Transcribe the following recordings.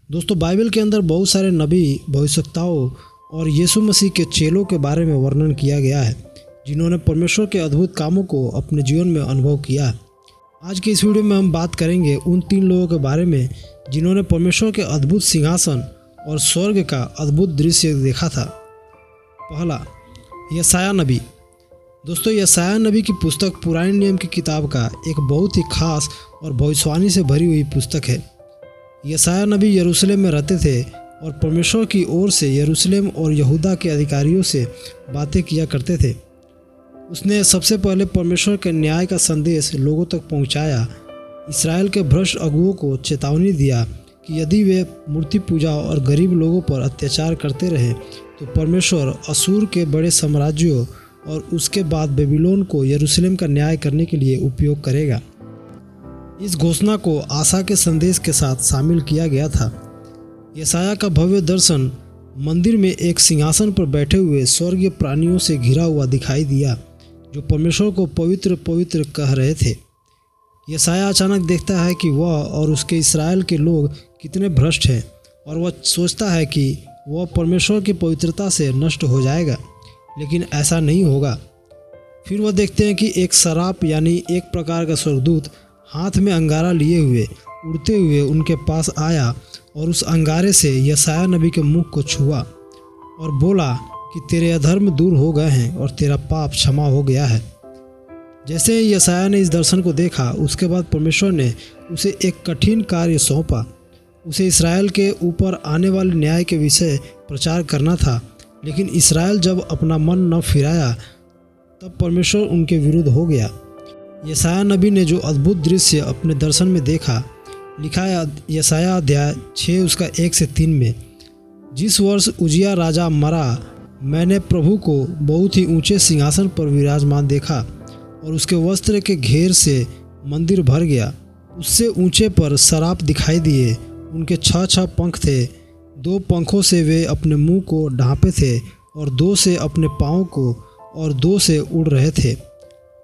दोस्तों, बाइबल के अंदर बहुत सारे नबी, भविष्यवक्ताओं और यीशु मसीह के चेलों के बारे में वर्णन किया गया है, जिन्होंने परमेश्वर के अद्भुत कामों को अपने जीवन में अनुभव किया है। आज के इस वीडियो में हम बात करेंगे उन 3 लोगों के बारे में जिन्होंने परमेश्वर के अद्भुत सिंहासन और स्वर्ग का अद्भुत दृश्य देखा था। पहला, यशायाह नबी। दोस्तों, यशायाह नबी की पुस्तक पुराने नियम की किताब का एक बहुत ही खास और भविष्यवाणी से भरी हुई पुस्तक है। यशायाह नबी यरूशलेम में रहते थे और परमेश्वर की ओर से यरूशलेम और यहूदा के अधिकारियों से बातें किया करते थे। उसने सबसे पहले परमेश्वर के न्याय का संदेश लोगों तक पहुंचाया। इस्राएल के भ्रष्ट अगुओं को चेतावनी दिया कि यदि वे मूर्ति पूजा और गरीब लोगों पर अत्याचार करते रहे तो परमेश्वर असूर के बड़े साम्राज्यों और उसके बाद बेबीलोन को यरूशलेम का न्याय करने के लिए उपयोग करेगा। इस घोषणा को आशा के संदेश के साथ शामिल किया गया था। यशायाह का भव्य दर्शन मंदिर में एक सिंहासन पर बैठे हुए स्वर्गीय प्राणियों से घिरा हुआ दिखाई दिया, जो परमेश्वर को पवित्र पवित्र कह रहे थे। यशायाह अचानक देखता है कि वह और उसके इस्राएल के लोग कितने भ्रष्ट हैं और वह सोचता है कि वह परमेश्वर की पवित्रता से नष्ट हो जाएगा, लेकिन ऐसा नहीं होगा। फिर वह देखते हैं कि एक सराप यानी एक प्रकार का स्वर्गदूत हाथ में अंगारा लिए हुए उड़ते हुए उनके पास आया और उस अंगारे से यशायाह नबी के मुख को छुआ और बोला कि तेरे अधर्म दूर हो गए हैं और तेरा पाप क्षमा हो गया है। जैसे ही यशायाह ने इस दर्शन को देखा, उसके बाद परमेश्वर ने उसे एक कठिन कार्य सौंपा। उसे इस्राएल के ऊपर आने वाले न्याय के विषय प्रचार करना था, लेकिन इस्राएल जब अपना मन न फिराया तब परमेश्वर उनके विरुद्ध हो गया। यशायाह नबी ने जो अद्भुत दृश्य अपने दर्शन में देखा, लिखा है यशायाह अध्याय 6 उसका 1 से 3 में, जिस वर्ष उजिया राजा मरा, मैंने प्रभु को बहुत ही ऊंचे सिंहासन पर विराजमान देखा और उसके वस्त्र के घेर से मंदिर भर गया। उससे ऊंचे पर सराप दिखाई दिए। उनके 6 पंख थे। 2 पंखों से वे अपने मुंह को ढांपे थे और 2 से अपने पाँव को और 2 से उड़ रहे थे।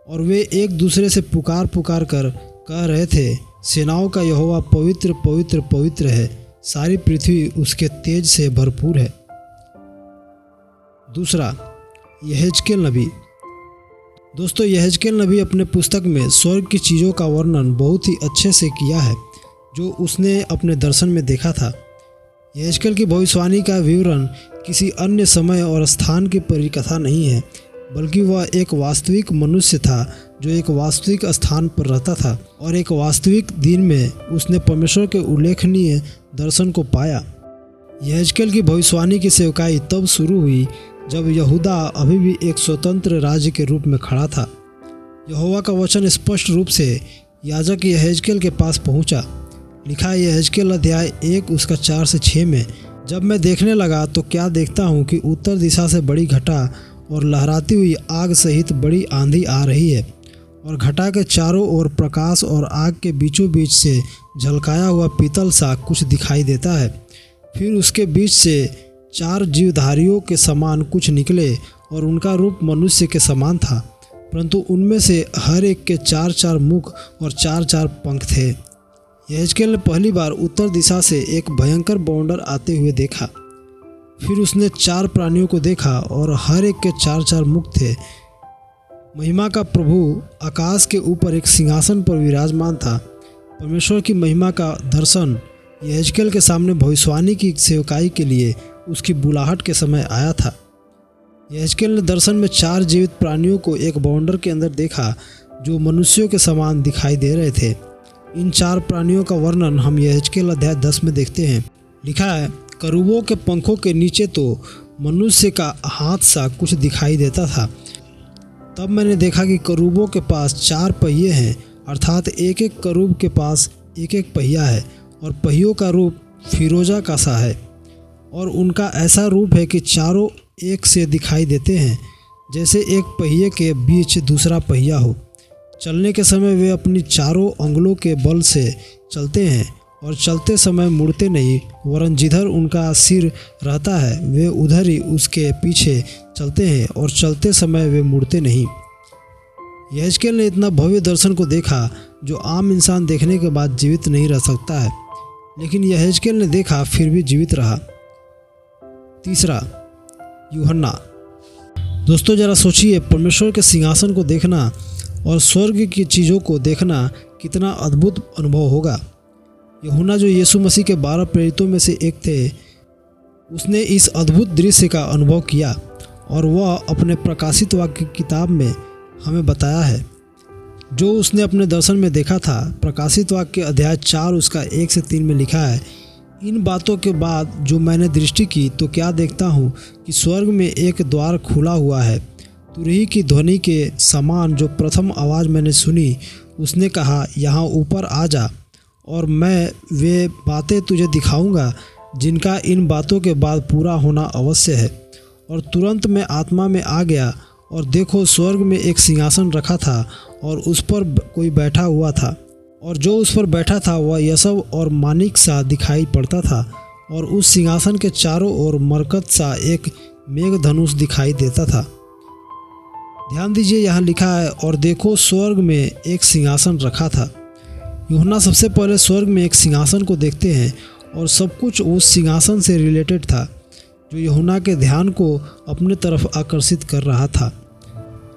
और वे एक दूसरे से पुकार पुकार कर कह रहे थे, सेनाओं का यहोवा पवित्र पवित्र पवित्र है, सारी पृथ्वी उसके तेज से भरपूर है। दूसरा, यहेजकेल नबी। दोस्तों, यहेजकेल नबी अपने पुस्तक में स्वर्ग की चीज़ों का वर्णन बहुत ही अच्छे से किया है, जो उसने अपने दर्शन में देखा था। यहेजकेल की भविष्यवाणी का विवरण किसी अन्य समय और स्थान की परिकथा नहीं है, बल्कि वह एक वास्तविक मनुष्य था जो एक वास्तविक स्थान पर रहता था और एक वास्तविक दिन में उसने परमेश्वर के उल्लेखनीय दर्शन को पाया। यहेजकेल की भविष्यवाणी की सेवकाई तब शुरू हुई जब यहूदा अभी भी एक स्वतंत्र राज्य के रूप में खड़ा था। यहोवा का वचन स्पष्ट रूप से याजक यहेजकेल के पास पहुंचा। लिखा है यहेजकेल अध्याय 1 उसका 4 से 6 में, जब मैं देखने लगा तो क्या देखता हूँ कि उत्तर दिशा से बड़ी घटा और लहराती हुई आग सहित बड़ी आंधी आ रही है, और घटा के चारों ओर प्रकाश और आग के बीचों बीच से झलकाया हुआ पीतल सा कुछ दिखाई देता है। फिर उसके बीच से 4 जीवधारियों के समान कुछ निकले और उनका रूप मनुष्य के समान था, परंतु उनमें से हर एक के 4 मुख और 4 पंख थे। यहेजकेल ने पहली बार उत्तर दिशा से एक भयंकर बौंडर आते हुए देखा। फिर उसने 4 प्राणियों को देखा और हर एक के 4 मुख थे। महिमा का प्रभु आकाश के ऊपर एक सिंहासन पर विराजमान था। परमेश्वर की महिमा का दर्शन यहेजकेल के सामने भविष्यवाणी की सेवकाई के लिए उसकी बुलाहट के समय आया था। यहेजकेल ने दर्शन में 4 जीवित प्राणियों को एक बाउंडर के अंदर देखा, जो मनुष्यों के समान दिखाई दे रहे थे। इन 4 प्राणियों का वर्णन हम यहेजकेल अध्याय 10 में देखते हैं। लिखा है, करूबों के पंखों के नीचे तो मनुष्य का हाथ सा कुछ दिखाई देता था। तब मैंने देखा कि करूबों के पास 4 पहिए हैं, अर्थात एक एक करूब के पास एक एक पहिया है, और पहियों का रूप फिरोजा का सा है, और उनका ऐसा रूप है कि चारों एक से दिखाई देते हैं, जैसे एक पहिए के बीच दूसरा पहिया हो। चलने के समय वे अपनी चारों अंगुलों के बल से चलते हैं और चलते समय मुड़ते नहीं, वरन जिधर उनका सिर रहता है वे उधर ही उसके पीछे चलते हैं और चलते समय वे मुड़ते नहीं। यहेजकेल ने इतना भव्य दर्शन को देखा जो आम इंसान देखने के बाद जीवित नहीं रह सकता है। लेकिन यहेजकेल ने देखा फिर भी जीवित रहा। तीसरा, यूहन्ना। दोस्तों जरा सोचिए, परमेश्वर के सिंहासन को देखना और स्वर्ग की चीज़ों को देखना कितना अद्भुत अनुभव होगा। यूहन्ना जो यीशु मसीह के 12 प्रेरितों में से एक थे, उसने इस अद्भुत दृश्य का अनुभव किया और वह अपने प्रकाशित वाक्य की किताब में हमें बताया है जो उसने अपने दर्शन में देखा था। प्रकाशित वाक्य अध्याय 4 उसका 1 से 3 में लिखा है, इन बातों के बाद जो मैंने दृष्टि की तो क्या देखता हूँ कि स्वर्ग में एक द्वार खुला हुआ है। तुरही की ध्वनि के समान जो प्रथम आवाज़ मैंने सुनी, उसने कहा, यहाँ ऊपर आ जा और मैं वे बातें तुझे दिखाऊंगा जिनका इन बातों के बाद पूरा होना अवश्य है। और तुरंत मैं आत्मा में आ गया और देखो स्वर्ग में एक सिंहासन रखा था और उस पर कोई बैठा हुआ था, और जो उस पर बैठा था वह यशब और मानिक सा दिखाई पड़ता था, और उस सिंहासन के चारों ओर मरकत सा एक मेघधनुष दिखाई देता था। ध्यान दीजिए, यहाँ लिखा है, और देखो स्वर्ग में एक सिंहासन रखा था। यूहन्ना सबसे पहले स्वर्ग में एक सिंहासन को देखते हैं और सब कुछ उस सिंहासन से रिलेटेड था जो यूहन्ना के ध्यान को अपने तरफ आकर्षित कर रहा था।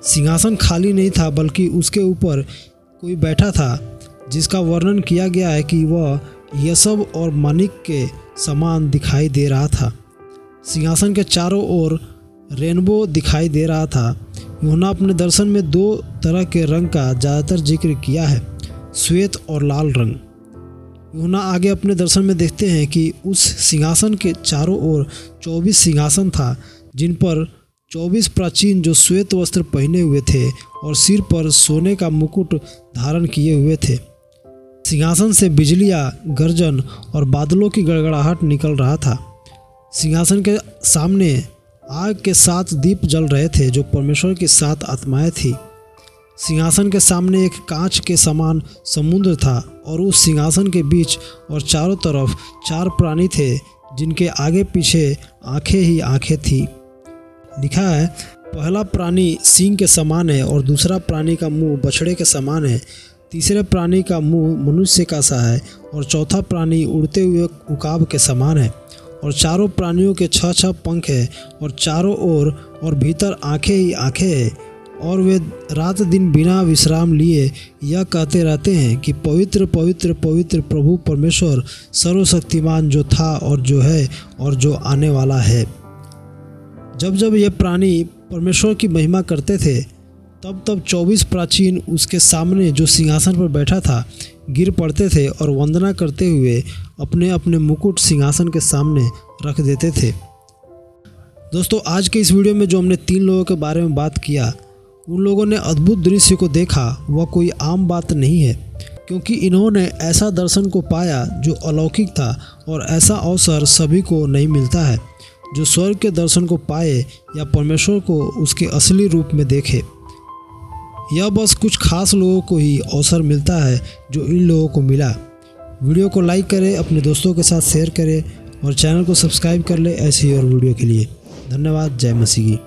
सिंहासन खाली नहीं था, बल्कि उसके ऊपर कोई बैठा था जिसका वर्णन किया गया है कि वह यशब और मानिक के समान दिखाई दे रहा था। सिंहासन के चारों ओर रेनबो दिखाई दे रहा था। यूहन्ना अपने दर्शन में 2 तरह के रंग का ज़्यादातर जिक्र किया है, श्वेत और लाल रंग। यूहन्ना आगे अपने दर्शन में देखते हैं कि उस सिंहासन के चारों ओर 24 सिंहासन था, जिन पर 24 प्राचीन जो श्वेत वस्त्र पहने हुए थे और सिर पर सोने का मुकुट धारण किए हुए थे। सिंहासन से बिजलियाँ, गर्जन और बादलों की गड़गड़ाहट निकल रहा था। सिंहासन के सामने आग के 7 दीप जल रहे थे जो परमेश्वर की 7 आत्माएं थी। सिंहासन के सामने एक कांच के समान समुद्र था और उस सिंहासन के बीच और चारों तरफ 4 प्राणी थे जिनके आगे पीछे आंखें ही आंखें थी। लिखा है, पहला प्राणी सिंह के समान है और दूसरा प्राणी का मुंह बछड़े के समान है, तीसरे प्राणी का मुंह मनुष्य का सा है और चौथा प्राणी उड़ते हुए उकाब के समान है। और चारों प्राणियों के 6 पंख है और चारों ओर और भीतर आंखें ही आंखें हैं, और वे रात दिन बिना विश्राम लिए यह कहते रहते हैं कि पवित्र पवित्र पवित्र प्रभु परमेश्वर सर्वशक्तिमान जो था और जो है और जो आने वाला है। जब जब ये प्राणी परमेश्वर की महिमा करते थे, तब तब 24 प्राचीन उसके सामने जो सिंहासन पर बैठा था गिर पड़ते थे और वंदना करते हुए अपने अपने मुकुट सिंहासन के सामने रख देते थे। दोस्तों आज के इस वीडियो में जो हमने 3 लोगों के बारे में बात किया, उन लोगों ने अद्भुत दृश्य को देखा, वह कोई आम बात नहीं है, क्योंकि इन्होंने ऐसा दर्शन को पाया जो अलौकिक था और ऐसा अवसर सभी को नहीं मिलता है जो स्वर्ग के दर्शन को पाए या परमेश्वर को उसके असली रूप में देखे। यह बस कुछ खास लोगों को ही अवसर मिलता है जो इन लोगों को मिला। वीडियो को लाइक करें, अपने दोस्तों के साथ शेयर करें और चैनल को सब्सक्राइब कर ले ऐसी और वीडियो के लिए। धन्यवाद। जय मसीह की।